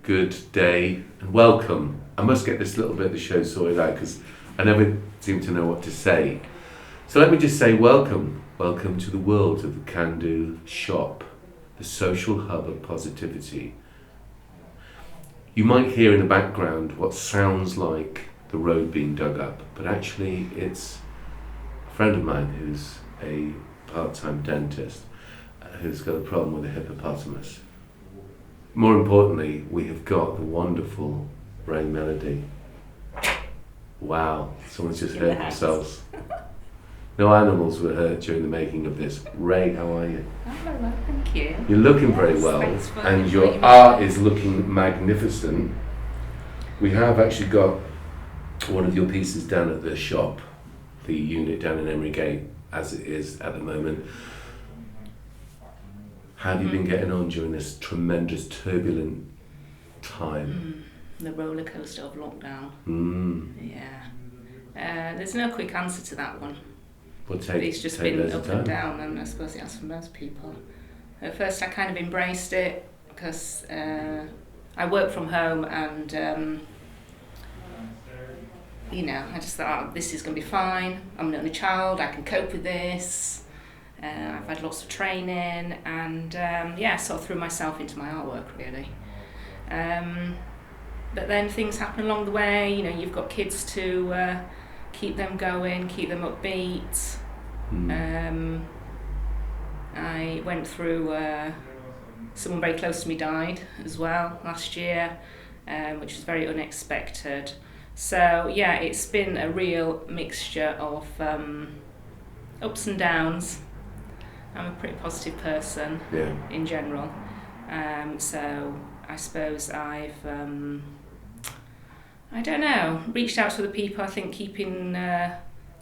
good day, and welcome. I must get this little bit of the show sorted out because I never seem to know what to say. So let me just say welcome. Welcome to the world of the Can-Do Shop, the social hub of positivity. You might hear in the background what sounds like the road being dug up, but actually it's a friend of mine who's a part-time dentist who's got a problem with a hippopotamus. More importantly, we have got the wonderful Rae Melody. Wow, someone's just hurt themselves. No animals were hurt during the making of this. Rae, how are you? Oh, very well, thank you. You're looking very well, and your art is looking magnificent. We have actually got one of your pieces down at the shop, the unit down in Emery Gate, as it is at the moment. How have you been getting on during this tremendous, turbulent time? The roller coaster of lockdown. Yeah. There's no quick answer to that one. It's just been up and down, and I suppose it has for most people. At first I kind of embraced it because I work from home and I just thought, oh, this is going to be fine. I'm an only child, I can cope with this. I've had lots of training and sort of threw myself into my artwork really. But then things happen along the way, you've got kids to keep them going, keep them upbeat. I went through, someone very close to me died as well last year, which was very unexpected. So yeah, it's been a real mixture of ups and downs. I'm a pretty positive person in general. So I suppose I've, reached out to other people. I think keeping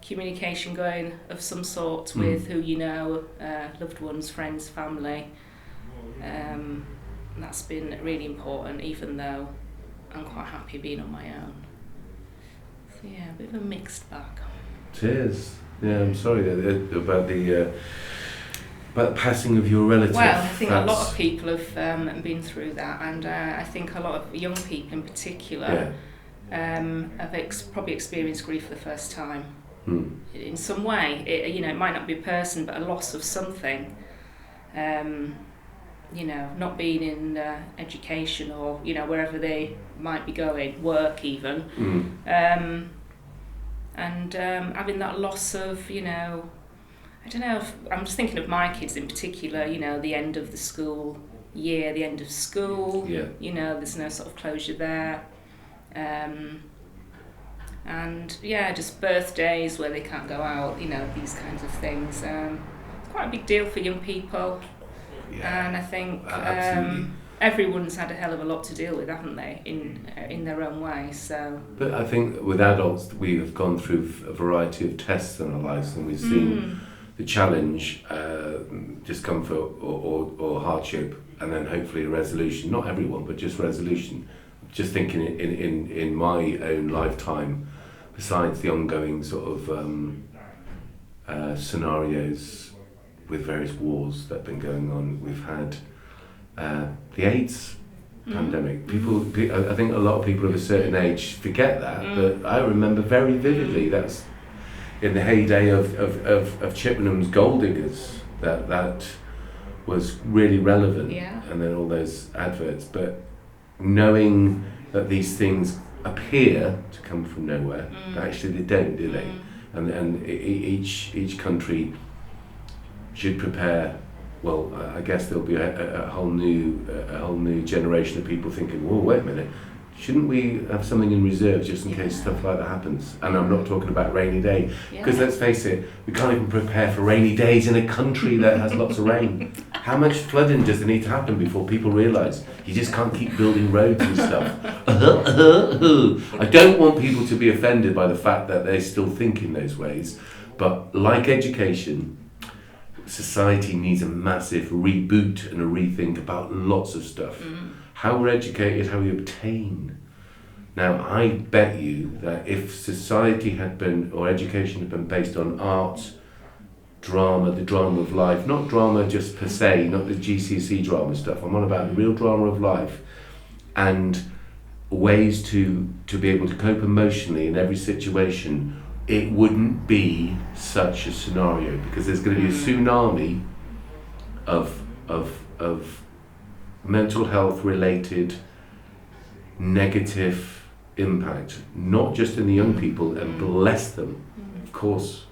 communication going of some sort with who you know, loved ones, friends, family. That's been really important, even though I'm quite happy being on my own. So yeah, a bit of a mixed bag. It is. Yeah, I'm sorry about the passing of your relative. Well, I think a lot of people have been through that, and I think a lot of young people in particular have probably experienced grief for the first time. In some way. It might not be a person, but a loss of something. Not being in education or wherever they might be going, work even, and having that loss of I don't know, I'm just thinking of my kids in particular, the end of the school year, the end of school, there's no sort of closure there. And just birthdays where they can't go out, these kinds of things. It's quite a big deal for young people. Yeah, and I think everyone's had a hell of a lot to deal with, haven't they, in their own way. So. But I think with adults, we have gone through a variety of tests in our lives, and we've seen the challenge, discomfort or hardship, and then hopefully a resolution. Not everyone, but just resolution. Just thinking in my own lifetime, besides the ongoing sort of scenarios with various wars that have been going on, we've had the AIDS pandemic. I think a lot of people of a certain age forget that, but I remember very vividly that's in the heyday of Chippenham's Gold Diggers, that was really relevant, and then all those adverts. But knowing that these things appear to come from nowhere, but actually they don't, do they? And each country should prepare. Well, I guess there'll be a whole new generation of people thinking, "Whoa, wait a minute. Shouldn't we have something in reserve just in case stuff like that happens?" And I'm not talking about rainy day, because let's face it, we can't even prepare for rainy days in a country that has lots of rain. How much flooding does there need to happen before people realise you just can't keep building roads and stuff? I don't want people to be offended by the fact that they still think in those ways, but like education, society needs a massive reboot and a rethink about lots of stuff. How we're educated, how we obtain. Now, I bet you that if society had been, or education had been based on art, drama, the drama of life, not drama just per se, not the GCSE drama stuff, I'm on about the real drama of life, and ways to be able to cope emotionally in every situation, it wouldn't be such a scenario, because there's going to be a tsunami of mental health related negative impact, not just in the young people, and bless them. Of course,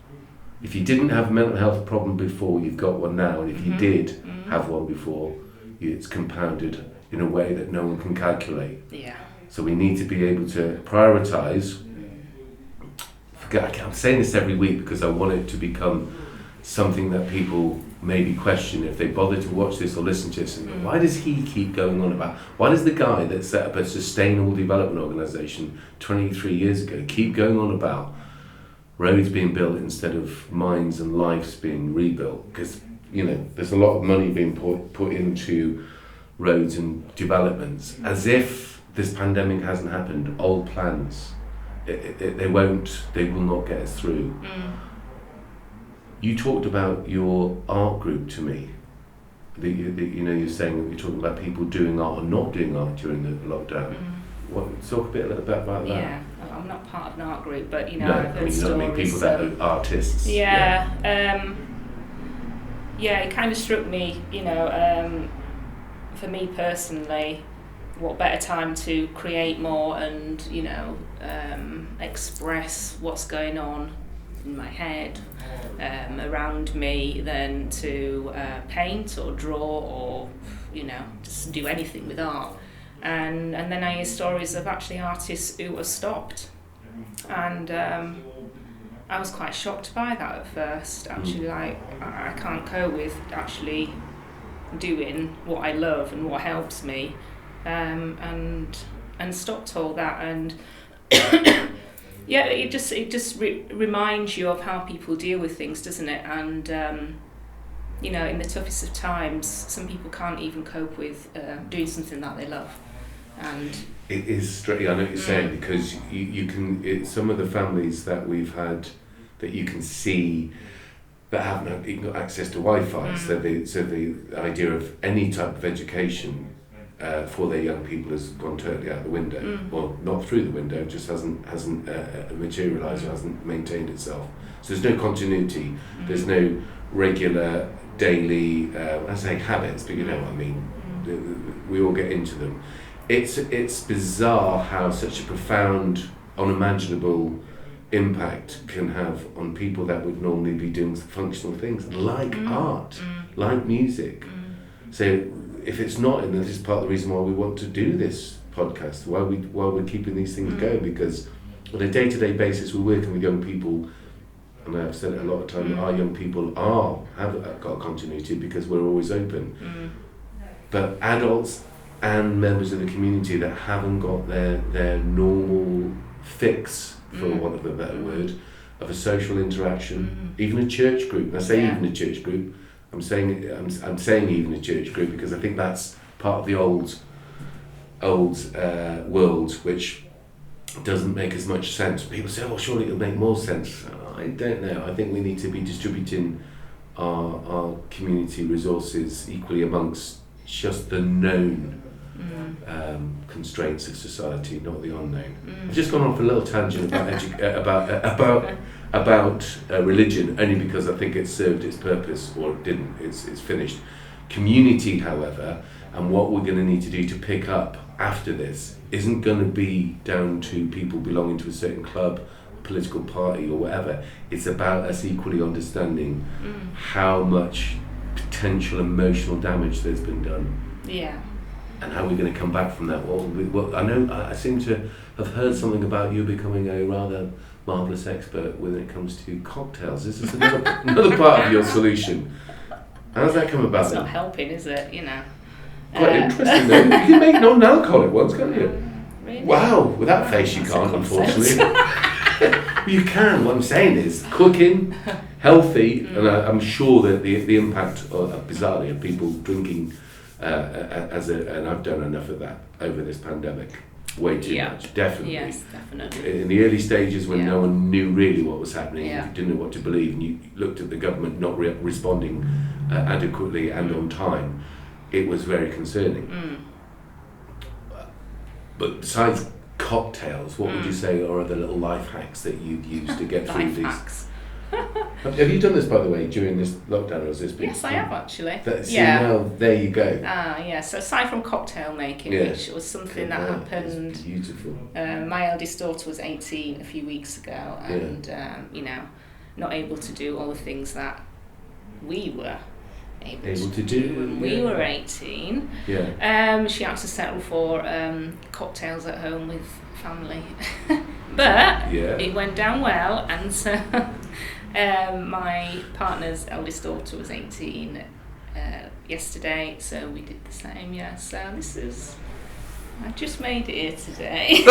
if you didn't have a mental health problem before, you've got one now, and if you did have one before, it's compounded in a way that no one can calculate. Yeah. So we need to be able to prioritise. I'm saying this every week because I want it to become something that people maybe question if they bother to watch this or listen to this. And why does he keep going on about? Why does the guy that set up a sustainable development organisation 23 years ago keep going on about roads being built instead of minds and lives being rebuilt? Because there's a lot of money being put into roads and developments, as if this pandemic hasn't happened. Old plans, they will not get us through. You talked about your art group to me. You're saying that you're talking about people doing art or not doing art during the lockdown. Talk a little bit about that. Yeah, I'm not part of an art group, but No, I've heard stories. People that are artists. Yeah, it kind of struck me. For me personally, what better time to create more and express what's going on in my head, around me, than to paint or draw or just do anything with art. And then I hear stories of actually artists who have stopped, and I was quite shocked by that at first. Actually, like, I can't cope with actually doing what I love and what helps me, and stopped all that. And it just reminds you of how people deal with things, doesn't it? And in the toughest of times, some people can't even cope with doing something that they love. And it is straight. I know what you're saying, because you can. Some of the families that we've had that you can see that haven't got access to Wi-Fi, so the idea of any type of education for their young people has gone totally out the window. Well, not through the window, just hasn't materialised or hasn't maintained itself. So there's no continuity. There's no regular daily, I say habits, but you know what I mean. We all get into them. It's bizarre how such a profound, unimaginable impact can have on people that would normally be doing functional things like art, like music. So if it's not, and this is part of the reason why we want to do this podcast, why we're keeping these things going, because on a day-to-day basis we're working with young people, and I've said it a lot of times, our young people have got continuity because we're always open. But adults and members of the community that haven't got their normal fix, for want of a better word, of a social interaction, even a church group. And I say even a church group. I'm saying even a church group because I think that's part of the old world, which doesn't make as much sense. People say, "Oh, surely it'll make more sense." I don't know. I think we need to be distributing our community resources equally amongst just the known constraints of society, not the unknown. I've just gone off a little tangent about religion, only because I think it served its purpose, or it didn't. It's finished. Community, however, and what we're going to need to do to pick up after this isn't going to be down to people belonging to a certain club, political party, or whatever. It's about us equally understanding how much potential emotional damage there's been done. Yeah. And how we're going to come back from that. Well, I know I seem to have heard something about you becoming a rather marvellous expert when it comes to cocktails. This is another part of your solution. How's that come about? It's not helping, is it? Quite interesting though. You can make non-alcoholic ones, can't you? Really? Wow, with that face you can't, unfortunately. You can. What I'm saying is cooking, healthy, and I'm sure that the impact, bizarrely, of people drinking, and I've done enough of that over this pandemic. Way too much, definitely. Yes, definitely. In the early stages when no one knew really what was happening, you didn't know what to believe, and you looked at the government not responding adequately and on time, it was very concerning. But besides cocktails, what would you say are the little life hacks that you'd use to get through these? Hacks. Have you done this, by the way, during this lockdown, or has this been? Yes, I have actually. Now, there you go. So aside from cocktail making, which was something that happened. It's beautiful. My eldest daughter was 18 a few weeks ago, and not able to do all the things that we were able to do when we were 18. Yeah. She had to settle for cocktails at home with family, but it went down well, and so. My partner's eldest daughter was 18 yesterday, so we did the same, So I just made it here today.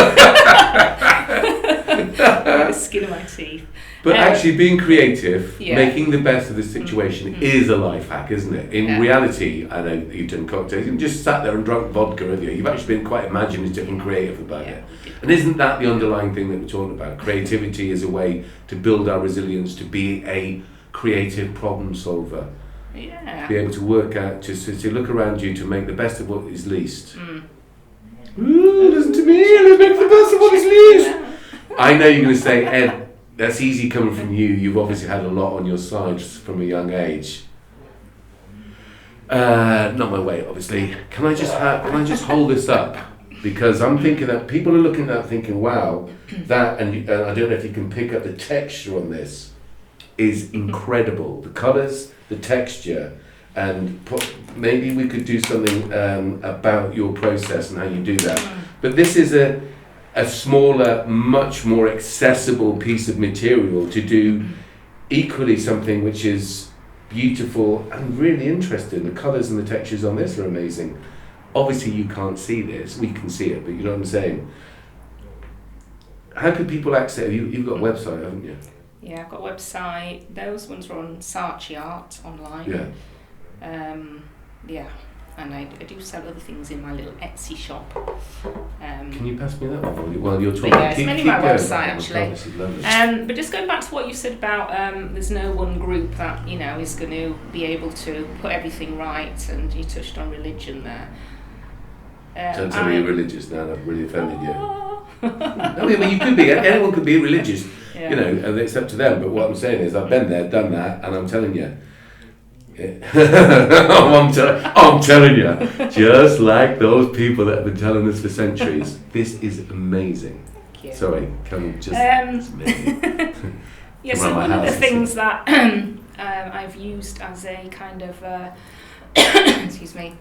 The skin of my teeth. But actually being creative, making the best of the situation is a life hack, isn't it? In reality, I know you've done cocktails, you've just sat there and drunk vodka, have you? You've actually been quite imaginative and creative about it. And isn't that the underlying thing that we're talking about? Creativity is a way to build our resilience, to be a creative problem solver. Yeah. Be able to work out, to look around you, to make the best of what is least. Ooh, listen to me, let's make the best of what is least. I know you're going to say, Ed, that's easy coming from you. You've obviously had a lot on your side from a young age. Not my way, obviously. Can I just hold this up? Because I'm thinking that people are looking at that thinking, wow, that, and I don't know if you can pick up the texture on this, is incredible. The colours, the texture, and maybe we could do something about your process and how you do that. But this is a smaller, much more accessible piece of material to do equally something which is beautiful and really interesting. The colours and the textures on this are amazing. Obviously you can't see this, we can see it, but you know what I'm saying? How could people access it? You've got a website, haven't you? Yeah, I've got a website. Those ones are on Saatchi Art online. And I do sell other things in my little Etsy shop. Can you pass me that one while you're talking? It's mainly my website actually. But just going back to what you said about there's no one group that is going to be able to put everything right, and you touched on religion there. Don't tell me you're religious now. I've really offended you. I mean, you could be. Anyone could be religious, and it's up to them. But what I'm saying is, I've been there, done that, and I'm telling you. I'm telling you, just like those people that have been telling us for centuries, this is amazing. Thank you. Sorry, can we just? So one of the things that I've used as a kind of excuse me,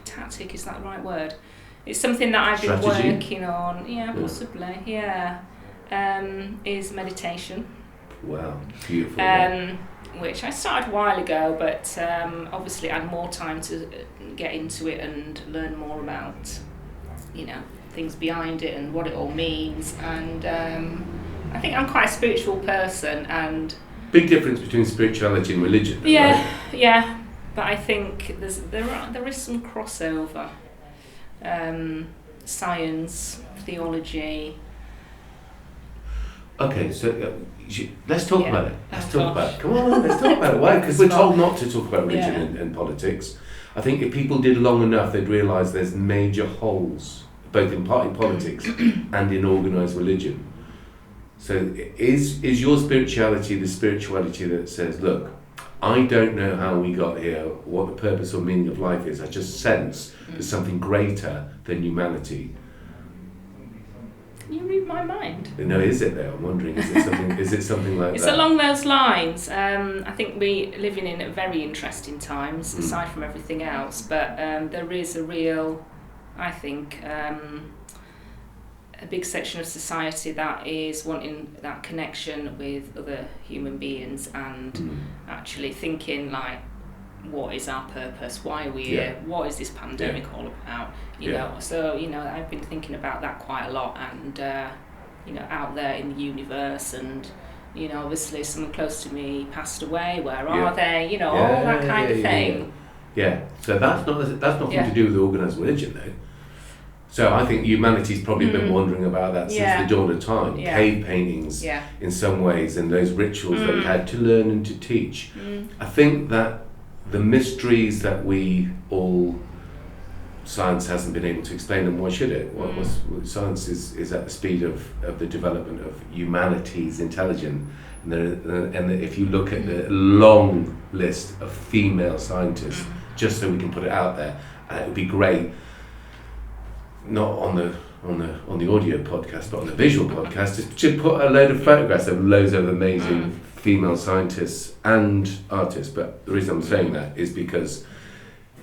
tactic, is that the right word? It's something that I've been working on. Yeah, possibly. Yeah, is meditation. Wow, beautiful. Which I started a while ago, but obviously I had more time to get into it and learn more about, things behind it and what it all means. And I think I'm quite a spiritual person, and big difference between spirituality and religion. Though, right? But I think there is some crossover. Science, theology. Okay, so let's talk about it. Let's talk about it. Come on, let's talk about it. Why? Because we're told not to talk about religion and politics. I think if people did long enough, they'd realise there's major holes, both in party politics and in organised religion. So is your spirituality the spirituality that says, look, I don't know how we got here, what the purpose or meaning of life is. I just sense there's something greater than humanity. You read my mind. No, is it though? I'm wondering, is it something like it's that? It's along those lines. I think we're living in very interesting times, aside from everything else, but there is a real, I think, a big section of society that is wanting that connection with other human beings and actually thinking like, what is our purpose? Why are we here? What is this pandemic all about? You know, so I've been thinking about that quite a lot, and out there in the universe, and obviously someone close to me passed away. Where are they? All that kind of thing. Yeah. So that's nothing to do with organised religion, though. So I think humanity's probably been wondering about that since the dawn of time. Cave paintings, in some ways, and those rituals that we had to learn and to teach. I think that the mysteries that we all science hasn't been able to explain them. Why should it? Science is at the speed of the development of humanity's intelligence. And if you look at the long list of female scientists, just so we can put it out there, it would be great, not on the audio podcast, but on the visual podcast, just put a load of photographs of loads of amazing female scientists and artists. But the reason I'm saying that is because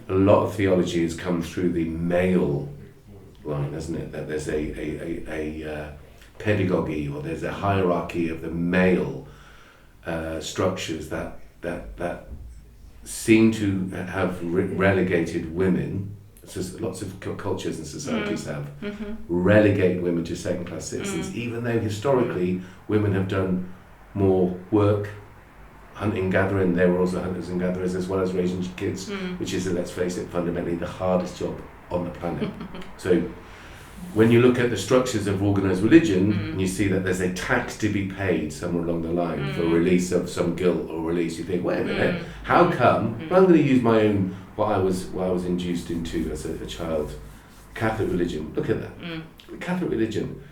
a lot of theology has come through the male line, hasn't it? That there's a pedagogy, or there's a hierarchy of the male structures that seem to have relegated women. So lots of cultures and societies have relegated women to second-class citizens, even though historically women have done more work, hunting, gathering. They were also hunters and gatherers, as well as raising kids, which is, let's face it, fundamentally the hardest job on the planet. So when you look at the structures of organised religion, and you see that there's a tax to be paid somewhere along the line for release of some guilt or release, you think, wait a minute, how come? I'm going to use my own, what I was induced into as a child, Catholic religion. Look at that. Catholic religion.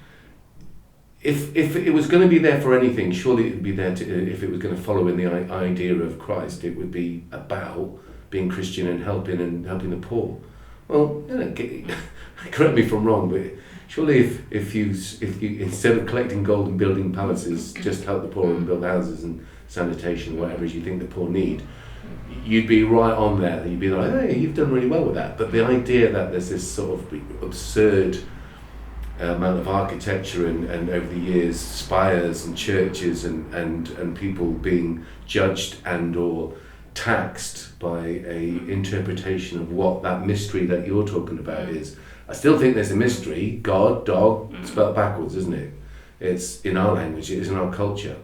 If it was going to be there for anything, surely it would be there to, if it was going to follow in the idea of Christ, it would be about being Christian and helping the poor. Well, correct me if I'm wrong, but surely if you instead of collecting gold and building palaces, just help the poor and build houses and sanitation, whatever it is you think the poor need, you'd be right on there. You'd be like, hey, you've done really well with that. But the idea that there's this sort of absurd amount of architecture and over the years spires and churches and people being judged and or taxed by a interpretation of what that mystery that you're talking about is. I still think there's a mystery. God, dog, spelled backwards, isn't it? It's in our language, it is in our culture.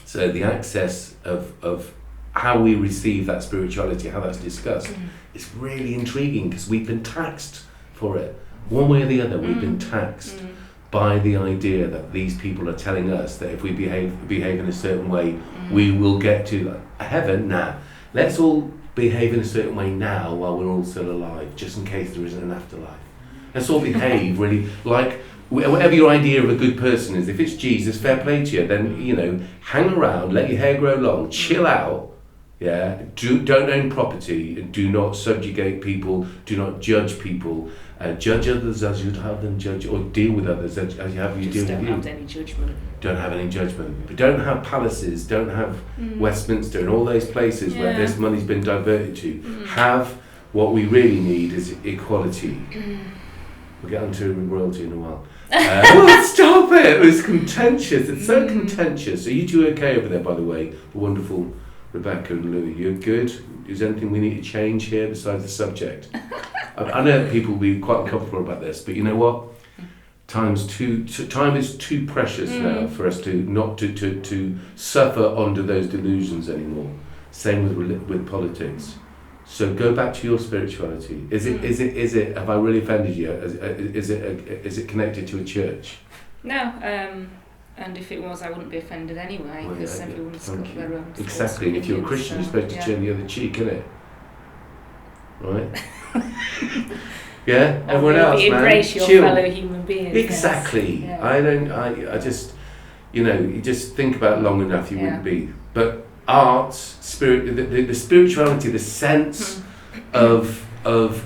So the access of how we receive that spirituality, how that's discussed, is really intriguing, because we've been taxed for it. One way or the other, we've been taxed by the idea that these people are telling us that if we behave in a certain way, we will get to heaven. Nah, let's all behave in a certain way now while we're all still alive, just in case there isn't an afterlife. Let's all behave really like whatever your idea of a good person is. If it's Jesus, fair play to you, then hang around, let your hair grow long, chill out. Yeah, don't own property, do not subjugate people, do not judge people, judge others as you'd have them judge, or deal with others as you have you deal with you. Don't have any judgment. Don't have any judgment. But don't have palaces, don't have Westminster and all those places where this money's been diverted to. Have what we really need is equality. We'll get onto royalty in a while. Stop it! It was contentious. It's so contentious. Are you two okay over there, by the way? The wonderful Rebecca and Louis, you're good? Is there anything we need to change here besides the subject? I know that people will be quite uncomfortable about this, but you know what? Time is too precious now for us to not to suffer under those delusions anymore. Same with politics. So go back to your spirituality. Is it? Have I really offended you? Is it connected to a church? No. And if it was, I wouldn't be offended anyway, because everyone's got their own. Exactly, and if you're a Christian, you're supposed to turn the other cheek, innit? Right? Yeah, everyone else, man. Embrace your fellow human beings. Exactly. Yes. I just, you just think about it long enough, you wouldn't be. But art, spirit, the spirituality, the sense of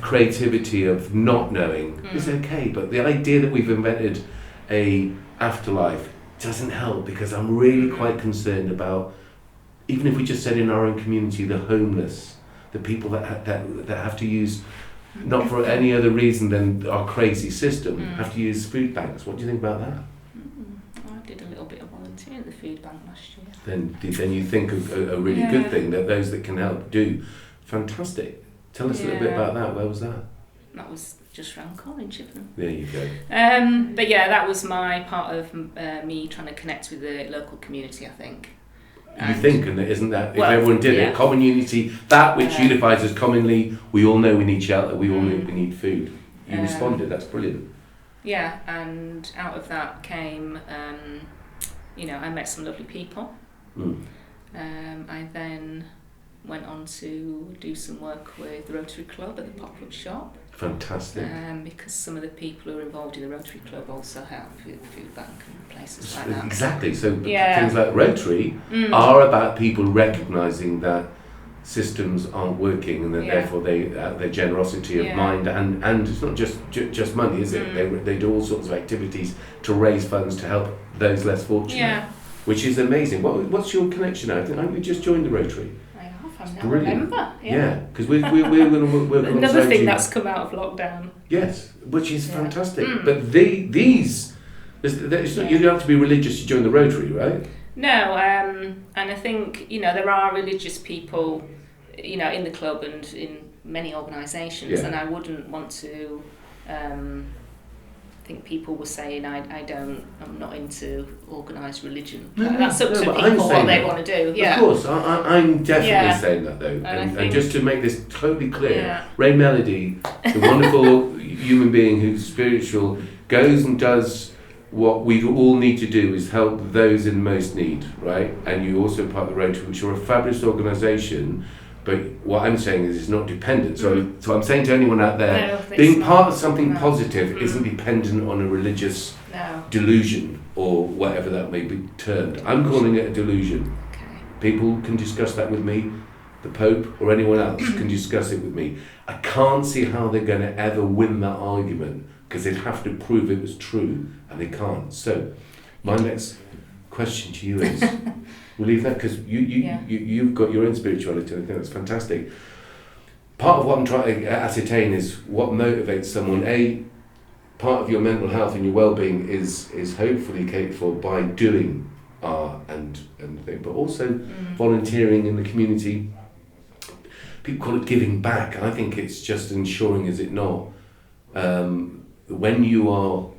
creativity, of not knowing, is okay. But the idea that we've invented a afterlife doesn't help, because I'm really quite concerned about, even if we just said in our own community, the homeless, the people that have to use, not for any other reason than our crazy system, have to use food banks. What do you think about that? I did a little bit of volunteer at the food bank last year. Then you think of a really good thing that those that can help do. Fantastic. Tell us a little bit about that. Where was that? That was just round Colin, Chippenham. There you go. But yeah, that was my part of me trying to connect with the local community, I think. You think, and isn't that, if everyone did it, common unity, that which unifies us commonly, we all know we need shelter, we all know we need food. You responded, that's brilliant. Yeah, and out of that came, I met some lovely people. I then went on to do some work with the Rotary Club at the Pop Club shop. Fantastic. Because some of the people who are involved in the Rotary Club also help with the food bank and places like that. Exactly. So things like Rotary are about people recognising that systems aren't working, and that therefore their generosity of mind and it's not just money, is it? They do all sorts of activities to raise funds to help those less fortunate. Yeah. Which is amazing. What's your connection now? I think you just joined the Rotary. I now remember. Yeah, because we're going to work on another thing that's come out of lockdown. Yes, which is fantastic. But these, you don't have to be religious to join the Rotary, right? No, and I think there are religious people, in the club and in many organisations, and I wouldn't want to. I think people were saying I'm not into organised religion. That's up to people what they want to do. Yeah. Of course, I'm definitely saying that though. And just to make this totally clear, Rae Melody, the wonderful human being who's spiritual, goes and does what we all need to do, is help those in most need, right? And you also part of the Rotary, which are a fabulous organisation. But what I'm saying is it's not dependent. So I'm saying to anyone out there, being part of something positive isn't dependent on a religious delusion or whatever that may be termed. I'm calling it a delusion. Okay. People can discuss that with me. The Pope or anyone else can discuss it with me. I can't see how they're going to ever win that argument, because they'd have to prove it was true, and they can't. So my next question to you is... We'll leave that, because you've got your own spirituality, and I think that's fantastic. Part of what I'm trying to ascertain is what motivates someone. Part of your mental health and your well-being is hopefully catered for by doing art and thing, but also volunteering in the community. People call it giving back, and I think it's just ensuring, is it not, when you are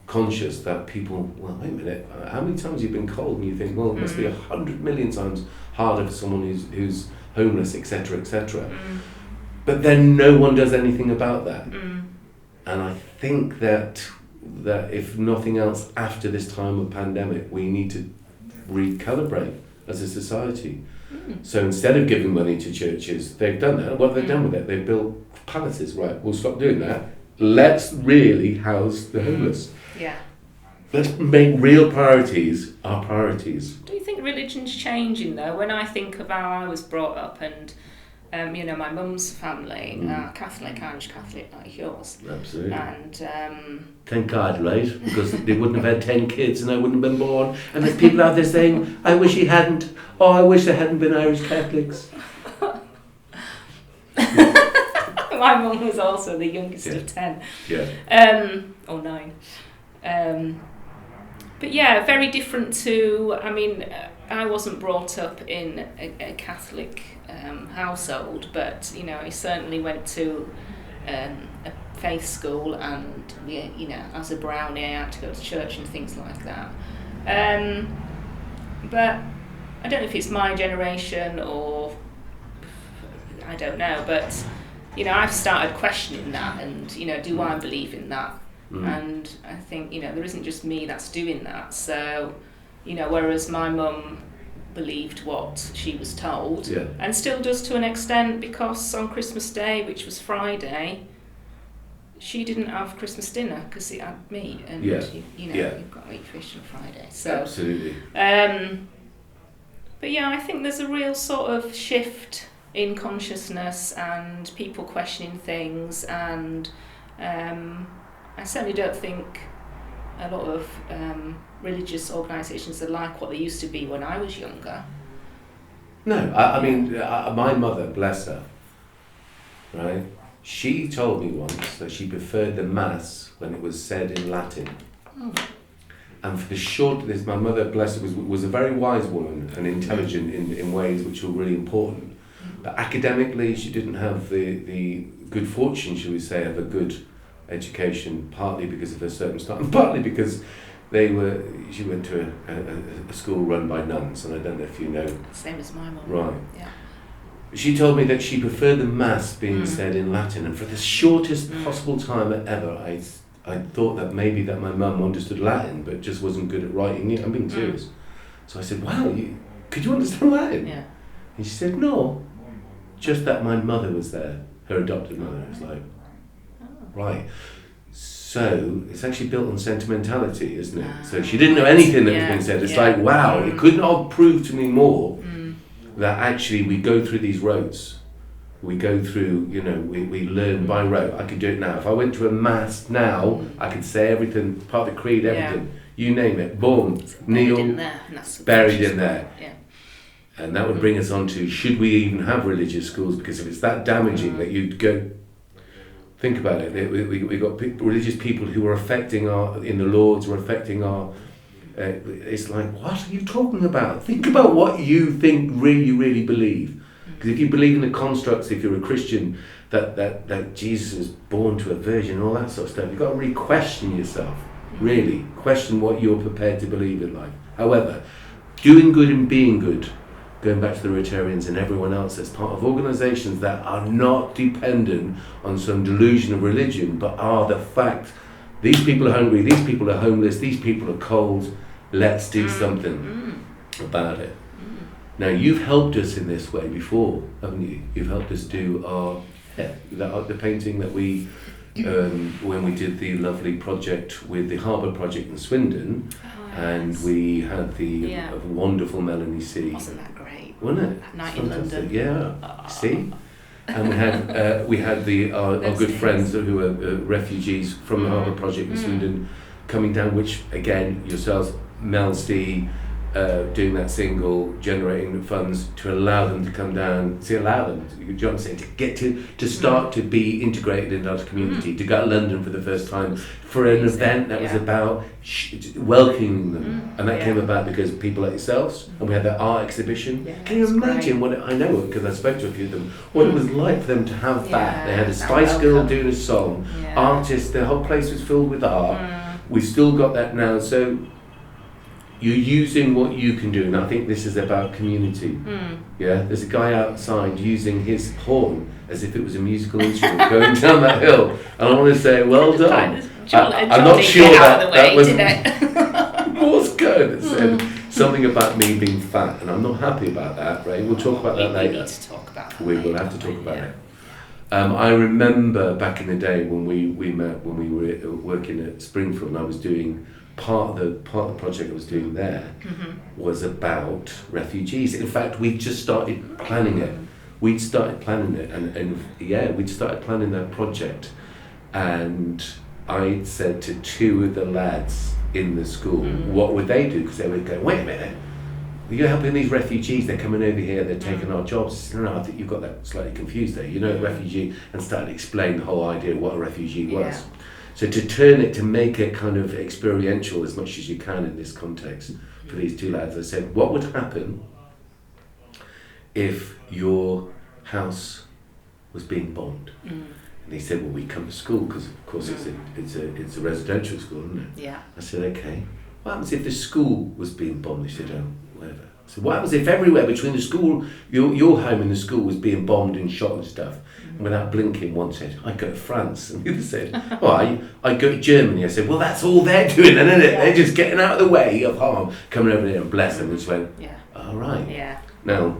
conscious that people, well, wait a minute, how many times have you been cold, and you think, well, it must be 100 million times harder for someone who's homeless, etc., etc. But then no one does anything about that. And I think that if nothing else, after this time of pandemic, we need to recalibrate as a society. So instead of giving money to churches, they've done that. What have they done with it? They've built palaces. Right, we'll stop doing that. Let's really house the homeless. Yeah. Let's make real priorities our priorities. Do you think religion's changing though? When I think of how I was brought up, and my mum's family, Catholic, Irish Catholic, like yours. Absolutely. And thank God, right? Because they wouldn't have had 10 kids and I wouldn't have been born. And there's people out there saying, I wish he hadn't. Oh, I wish there hadn't been Irish Catholics. My mum was also the youngest of 10. Yeah. Or 9. But yeah, very different to, I wasn't brought up in a Catholic household, but, I certainly went to a faith school, and, as a brownie I had to go to church and things like that. But I don't know if it's my generation or, I don't know, but, I've started questioning that, and, do I believe in that? And I think, there isn't just me that's doing that. So, whereas my mum believed what she was told, and still does to an extent, because on Christmas Day, which was Friday, she didn't have Christmas dinner because it had meat, and you've got to eat fish on Friday. So, absolutely. But yeah, I think there's a real sort of shift in consciousness and people questioning things, and I certainly don't think a lot of religious organisations are like what they used to be when I was younger. No, my mother, bless her, right? She told me once that she preferred the Mass when it was said in Latin. And for my mother, bless her, was a very wise woman and intelligent in ways which were really important. But academically, she didn't have the good fortune, shall we say, of a good education, partly because of her circumstance, and partly because she went to a school run by nuns, and I don't know if you know. Same as my mum. Right. Yeah. She told me that she preferred the Mass being said in Latin, and for the shortest possible time ever, I thought that maybe that my mum understood Latin, but just wasn't good at writing it. I'm being serious. So I said, wow, could you understand Latin? Yeah. And she said, no, just that my mother was there, her adopted mother. It's like, right. So it's actually built on sentimentality, isn't it? So she didn't know anything that was being said. It's like, wow, it could not have proved to me more that actually we go through these roads. We go through, we learn by rote. I could do it now. If I went to a mass now, I could say everything, part of the creed, everything. You name it, boom, kneel, buried in there. Yeah. And that would bring us on to, should we even have religious schools? Because if it's that damaging that you'd go, think about it. We got religious people who are affecting in the Lords, or affecting our. It's like, what are you talking about? Think about what you think you really believe. Because if you believe in the constructs, if you're a Christian, that Jesus was born to a virgin and all that sort of stuff, you've got to really question yourself. Really question what you're prepared to believe in life. However, doing good and being good, going back to the Rotarians and everyone else that's part of organisations that are not dependent on some delusion of religion, but are the fact, these people are hungry, these people are homeless, these people are cold, let's do something about it. Now, you've helped us in this way before, haven't you? You've helped us do the painting that we, when we did the lovely project with the Harbour Project in Swindon, and we had the wonderful Melanie C. Wasn't that great? Wasn't it? That night in London. Yeah. See? And we had our good friends who are refugees from the Harbour Project in Swindon coming down, which again, yourselves, Mel C, doing that single, generating funds to allow them to come down, do you know what I'm saying, to get to start to be integrated into our community, to go to London for the first time for an event that was about welcoming them, and that came about because people like yourselves, and we had that art exhibition. Can you imagine what I know, because I spoke to a few of them, what it was like for them to have that. They had a Spice Girl doing a song, artists, the whole place was filled with art. We've still got that now, so you're using what you can do, and I think this is about community. Yeah, there's a guy outside using his horn as if it was a musical instrument going down that hill, and I want to say, well done. I'm not sure that was good. It said something about me being fat, and I'm not happy about that. Right, we'll talk about that later. We need to talk about that. We will have to talk about it. I remember back in the day when we met, when we were working at Springfield, and I was doing. Part of the project I was doing there was about refugees. In fact, we just started planning it. We'd started planning it, we'd started planning that project. And I said to two of the lads in the school, what would they do? Because they would go, wait a minute, you're helping these refugees, they're coming over here, they're taking our jobs. No, I think you've got that slightly confused there. Refugee, and started to explain the whole idea of what a refugee was. So to make it kind of experiential as much as you can in this context for these two lads, I said, what would happen if your house was being bombed? And he said, well, we come to school, because of course it's a residential school, isn't it? Yeah. I said, okay. What happens if the school was being bombed? He said, oh, whatever. So what happens if everywhere between the school, your home and the school was being bombed and shot and stuff? And without blinking, one said, I go to France. And the other said, I go to Germany. I said, well, that's all they're doing, isn't it? They're just getting out of the way of harm, coming over there and bless them. And just went, all right. Yeah. Now,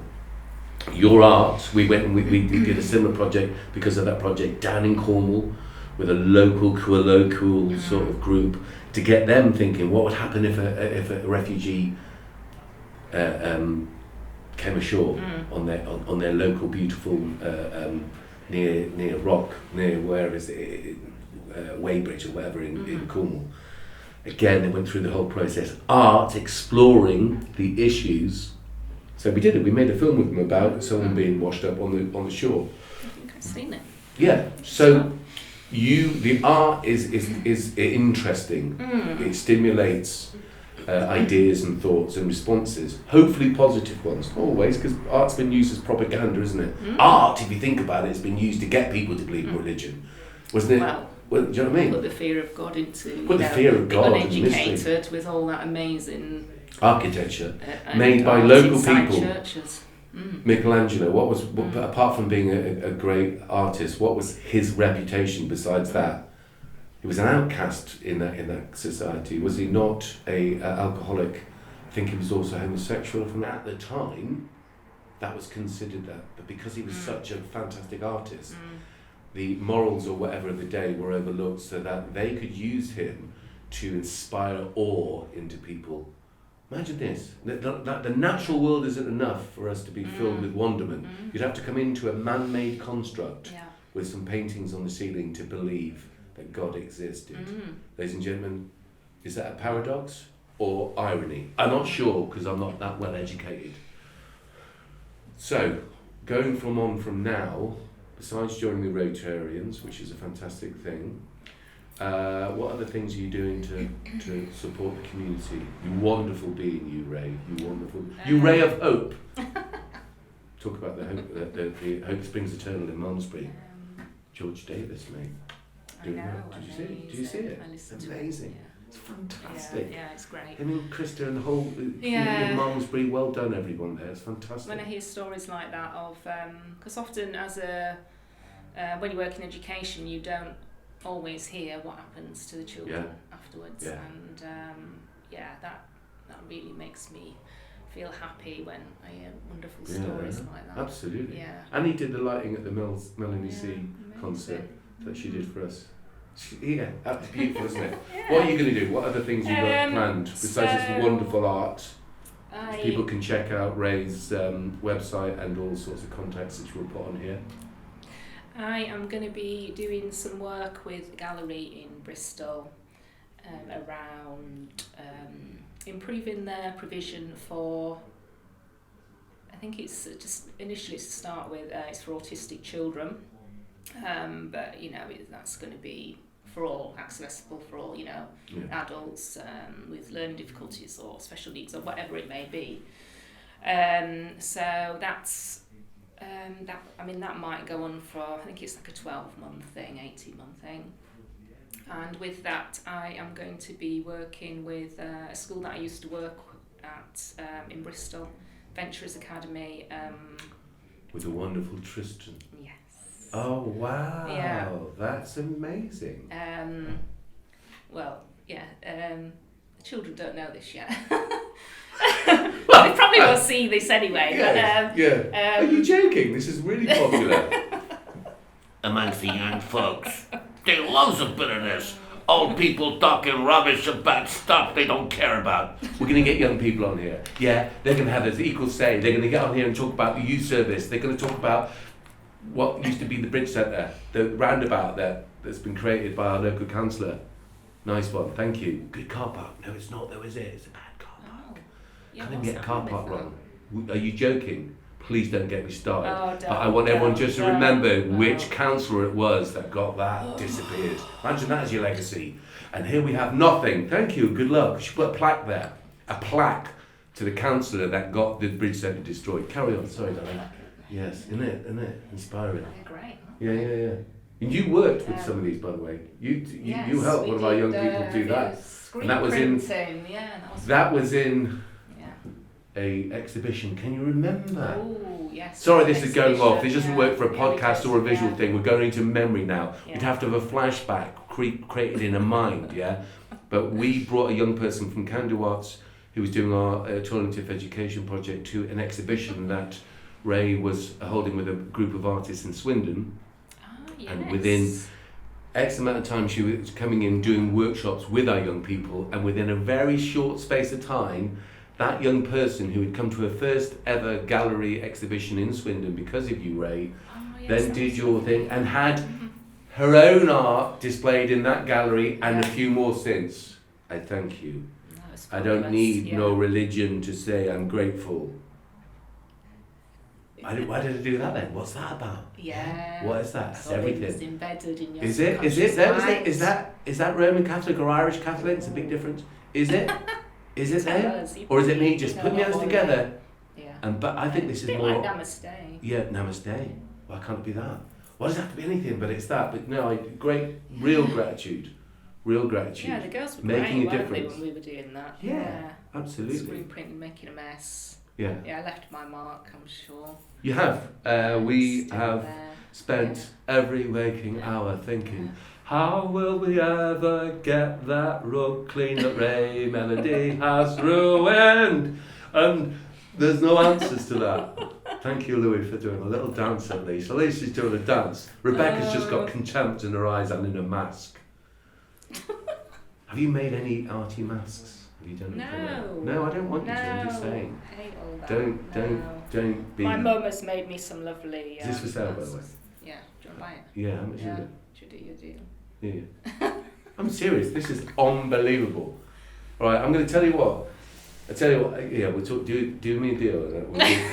your art, we went and we did a similar project because of that project down in Cornwall with a local sort of group to get them thinking, what would happen if a refugee came ashore on their local beautiful near Rock, near where is it, Weybridge or whatever in Cornwall. Again, they went through the whole process. Art exploring the issues. So we did it. We made a film with them about someone being washed up on the shore. I think I've seen it. Yeah. So the art is interesting. It stimulates ideas and thoughts and responses, hopefully positive ones, not always, because art's been used as propaganda, isn't it? Art, if you think about it, has been used to get people to believe in religion, wasn't it? Well, do you know what I mean? Put the fear of God into the uneducated with all that amazing architecture made by local people. Churches. Michelangelo, apart from being a great artist, what was his reputation besides that? He was an outcast in that society. Was he not a alcoholic? I think he was also homosexual. From at the time, that was considered that. But because he was such a fantastic artist, the morals or whatever of the day were overlooked so that they could use him to inspire awe into people. Imagine this, that the natural world isn't enough for us to be filled with wonderment. You'd have to come into a man-made construct with some paintings on the ceiling to believe that God existed. Ladies and gentlemen, is that a paradox or irony? I'm not sure because I'm not that well educated. So, going from now, besides joining the Rotarians, which is a fantastic thing, what other things are you doing to support the community? You wonderful being, you Ray. You wonderful. You Ray of Hope. Talk about the hope. The Hope Springs Eternal in Malmesbury. George Davis, mate. I know. Did you see it? Did you see it? I listened Amazing. To it. It's fantastic. Yeah, it's great. Him and Krista and the whole community of Malmesbury. Well done, everyone there. It's fantastic. When I hear stories like that of, because often when you work in education, you don't always hear what happens to the children afterwards, and that really makes me feel happy when I hear wonderful stories like that. Absolutely. Yeah. And he did the lighting at the Melanie C concert that she did for us. That's beautiful, isn't it? What are you going to do? What other things you've got planned besides this wonderful art? People can check out Ray's website and all sorts of contacts which we'll put on here. I am going to be doing some work with a gallery in Bristol around improving their provision for, I think it's just initially to start with, it's for autistic children, but that's going to be for all, accessible for all, adults with learning difficulties or special needs or whatever it may be. So that's that might go on for, I think it's like a 12-month thing, 18-month thing. And with that, I am going to be working with a school that I used to work at in Bristol, Venturers Academy. With the wonderful Tristan. Yes. Oh, wow. Yeah. That's amazing. The children don't know this yet. They probably will see this anyway. Are you joking? This is really popular. Amongst the young folks. There are loads of bitterness. Old people talking rubbish about stuff they don't care about. We're going to get young people on here. Yeah, they're going to have this equal say. They're going to get on here and talk about the youth service. They're going to talk about what used to be the Bridge Centre, the roundabout that's been created by our local councillor. Nice one, thank you. Good car park. No, it's not though, is it? It's a bad car park. Can't even get a car park wrong. Are you joking? Please don't get me started. But I want everyone just to remember which councillor it was that got that disappeared. Imagine that as your legacy. And here we have nothing. Thank you, good luck. You should put a plaque there. A plaque to the councillor that got the Bridge Centre destroyed. Carry on, sorry darling. Yes, isn't it? Inspiring. Great. Yeah. And you worked with some of these, by the way. You helped one of our young people do that. And that was in a exhibition. Can you remember? Oh, yes. Sorry, this is going off. This doesn't work for a podcast or a visual thing. We're going into memory now. We'd have to have a flashback created in a mind, yeah? But we brought a young person from Candu Arts who was doing our alternative education project to an exhibition that Ray was holding with a group of artists in Swindon. Yes. And within X amount of time she was coming in doing workshops with our young people, and within a very short space of time that young person who had come to her first ever gallery exhibition in Swindon because of you, Ray, then did your thing and had her own art displayed in that gallery and a few more since. I thank you. I don't need no religion to say I'm grateful. Why did I do that then? What's that about? Yeah. What is that? That's everything. It's embedded in your Is it? Is that Roman Catholic or Irish Catholic? It's a big difference. Is it? Is it there? Or is it me just putting my hands together? Yeah. But I think this is more. Like Namaste. Yeah, Namaste. Why can't it be that? Why does it have to be anything? But it's that. But no, real gratitude. Yeah, the girls were making great, a difference when we were doing that. Yeah, absolutely. Screen printing, making a mess. Yeah. Yeah, I left my mark, I'm sure. You have. We have spent every waking hour thinking, how will we ever get that rug clean that Rae Melody has ruined? And there's no answers to that. Thank you, Louis, for doing a little dance at least. At least she's doing a dance. Rebecca's just got contempt in her eyes and in a mask. Have you made any arty masks? Have you done anything? No, I don't want you to. I'm just saying. I hate all that. Don't be. My mum has made me some lovely. Is this for sale, by the way? Yeah. Do you want to buy it? Yeah, how much is it? Should do your deal. Yeah. I'm serious. This is unbelievable. All right, I'm going to tell you what. I tell you what. Yeah, we'll talk. Do me a deal.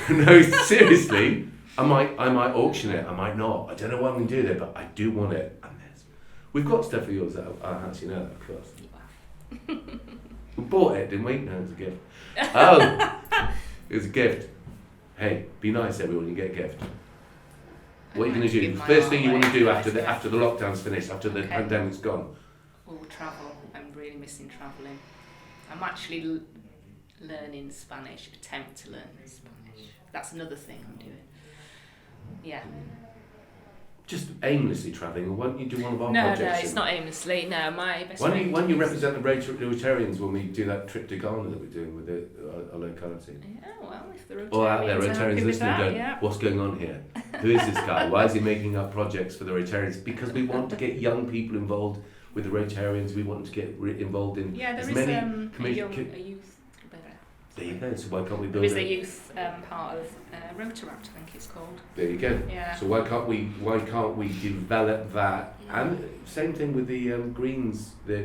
No, seriously. I might auction it. I might not. I don't know what I'm going to do there, but I do want it. And we've got stuff for yours that I actually know, of course. We bought it, didn't we? No, it was a gift. Oh, it was a gift. Hey, be nice, everyone. You get a gift. What are you going to do? The first thing you want to do after the lockdown's finished, after the pandemic's gone? We'll travel. I'm really missing travelling. I'm actually learning Spanish. Attempt to learn Spanish. That's another thing I'm doing. Yeah. Just aimlessly travelling, or why don't you do one of our projects? No, it's not aimlessly. No, my best Why friend. don't you represent the Rotarians when we do that trip to Ghana that we're doing with our locality? Yeah, well, if the Rotarians Or out there, are happy Rotarians with listening, that, going, yeah. what's going on here? Who is this guy? Why is he making up projects for the Rotarians? Because we want to get young people involved with the Rotarians. We want to get involved in as as many many a youth. There you go. So why can't we build? There is a youth part of Rotaract, I think it's called. There you go. Yeah. So why can't we develop that? And same thing with the greens, the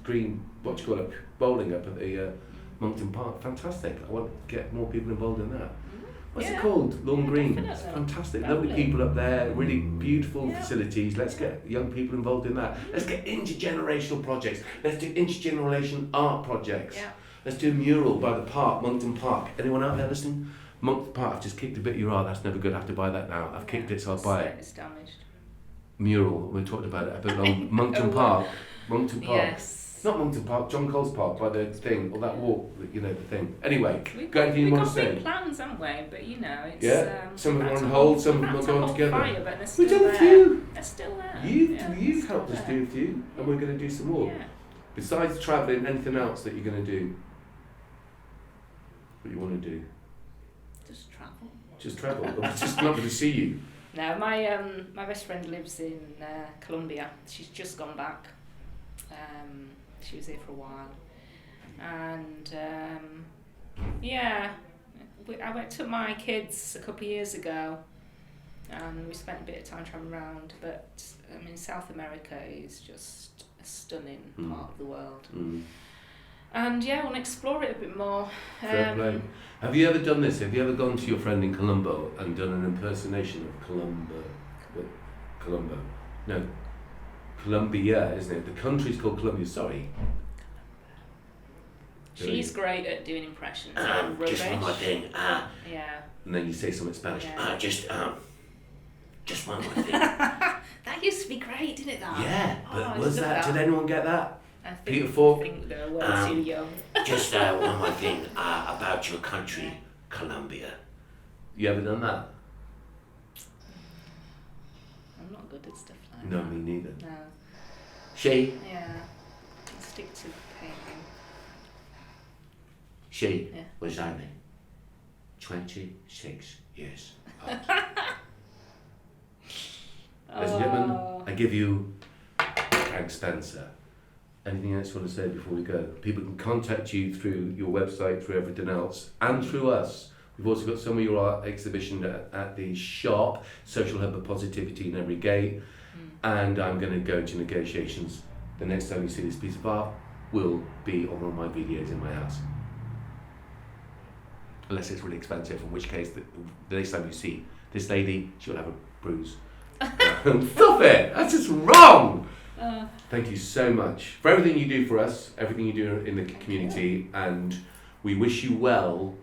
green, what do you call it, bowling up at the Monkton Park. Fantastic. I want to get more people involved in that. What's it called? Lawn Green. It's fantastic. Lovely people up there. Really beautiful facilities. Let's get young people involved in that. Let's get intergenerational projects. Let's do intergenerational art projects. Yeah. Let's do a mural by the park, Monkton Park. Anyone out there listening? Monkton Park, I've just kicked a bit of your art, that's never good, I have to buy that now. I've kicked it, so I'll buy it. It's damaged. Mural, we talked about it a bit long. Monkton Park. Monkton Park. Yes. Not Monkton Park, John Cole's Park, by the thing, or that walk, you know, the thing. Anyway, We've got anything you want to got say? big plans, haven't we? But you know, it's... Yeah, some of them are that's on a hold, whole- some of them are that's a going whole together. fire, but they're We've still done a there. few. They're still there. You've helped us do a few, and we're going to do some more. Yeah. Besides travelling, anything else that you're going to do? What you want to do? Just travel. Just travel. It's just not going to see you. No, my best friend lives in Colombia. She's just gone back. She was here for a while, and I took my kids a couple of years ago, and we spent a bit of time traveling around. But I mean, South America is just a stunning part of the world. And I want to explore it a bit more. Fair play. Have you ever done this? Have you ever gone to your friend in Colombo and done an impersonation of Colombo? No. Colombia, isn't it? The country's called Colombia. Sorry. She's great at doing impressions. Just one more thing. Yeah. And then you say something Spanish. Yeah. Just one more thing. That used to be great, didn't it? That. Yeah, but I was love that? Did anyone get that? I think, Peter Falk? I think they're way too young. Just one more thing about your country, Colombia. You ever done that? I'm not good at stuff like No, that. me neither. No. She Yeah. I'll stick to painting. was only 26 years old. Ladies and gentlemen, I give you Frank Stancer. Anything else you want to say before we go? People can contact you through your website, through everything else, and through us. We've also got some of your art exhibition at the S.H.O.P, Social Hub of Positivity in Every Gate. And I'm going to go into negotiations. The next time you see this piece of art will be on one of my videos in my house. Unless it's really expensive, in which case the next time you see this lady, she'll have a bruise. Stop it! That's just wrong! Thank you so much for everything you do for us, everything you do in the community, and we wish you well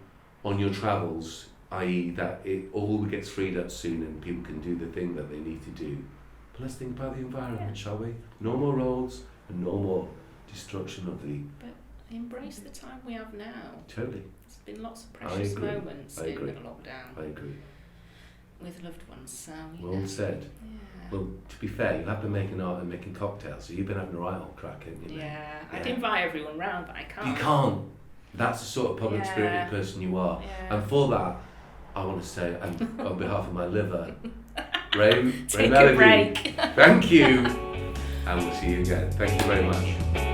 on your travels, i.e. that it all gets freed up soon and people can do the thing that they need to do. But let's think about the environment, shall we? No more roads and no more destruction of the... But embrace the time we have now. Totally. There's been lots of precious moments in lockdown. I agree. With loved ones, so Well said. Yeah. Well, to be fair, you have been making art and making cocktails, so you've been having a right old crack, haven't you? Yeah, I'd invite everyone round, but I can't. You can't. That's the sort of public spirited person you are. Yeah. And for that, I want to say, and on behalf of my liver, Rae Take Melody, a break. thank you, and we'll see you again. Thank you very much.